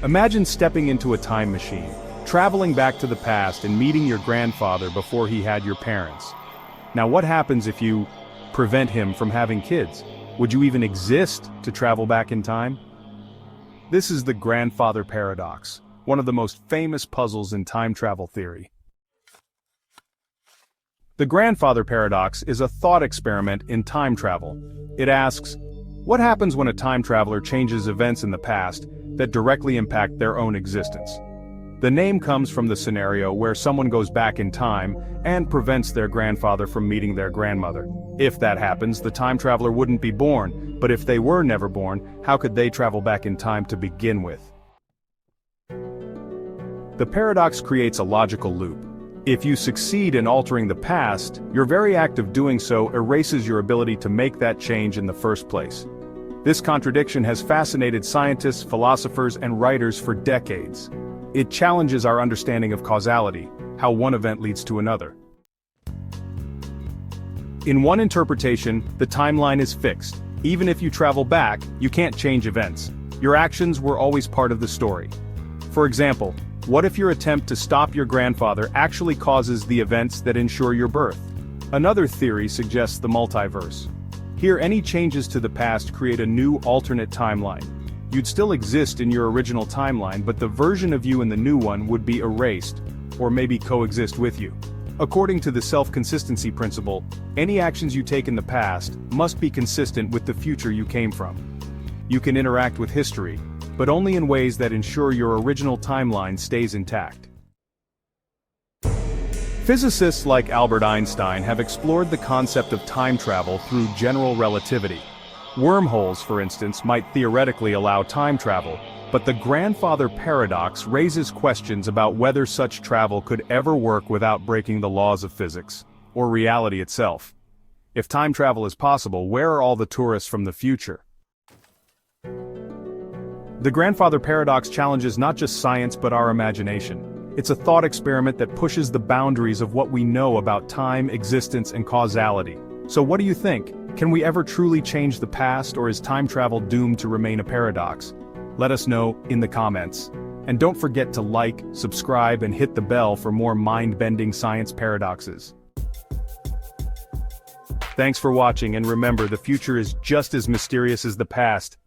Imagine stepping into a time machine, traveling back to the past and meeting your grandfather before he had your parents. Now what happens if you prevent him from having kids? Would you even exist to travel back in time? This is the grandfather paradox, one of the most famous puzzles in time travel theory. The grandfather paradox is a thought experiment in time travel. It asks, what happens when a time traveler changes events in the past that directly impact their own existence? The name comes from the scenario where someone goes back in time and prevents their grandfather from meeting their grandmother. If that happens, the time traveler wouldn't be born, but if they were never born, how could they travel back in time to begin with? The paradox creates a logical loop. If you succeed in altering the past, your very act of doing so erases your ability to make that change in the first place. This contradiction has fascinated scientists, philosophers, and writers for decades. It challenges our understanding of causality, how one event leads to another. In one interpretation, the timeline is fixed. Even if you travel back, you can't change events. Your actions were always part of the story. For example, what if your attempt to stop your grandfather actually causes the events that ensure your birth? Another theory suggests the multiverse. Here, any changes to the past create a new alternate timeline. You'd still exist in your original timeline, but the version of you in the new one would be erased, or maybe coexist with you. According to the self-consistency principle, any actions you take in the past must be consistent with the future you came from. You can interact with history, but only in ways that ensure your original timeline stays intact. Physicists like Albert Einstein have explored the concept of time travel through general relativity. Wormholes, for instance, might theoretically allow time travel, but the grandfather paradox raises questions about whether such travel could ever work without breaking the laws of physics, or reality itself. If time travel is possible, where are all the tourists from the future? The grandfather paradox challenges not just science but our imagination. It's a thought experiment that pushes the boundaries of what we know about time, existence, and causality. So what do you think? Can we ever truly change the past, or is time travel doomed to remain a paradox? Let us know in the comments. And don't forget to like, subscribe, and hit the bell for more mind-bending science paradoxes. Thanks for watching, and remember, the future is just as mysterious as the past.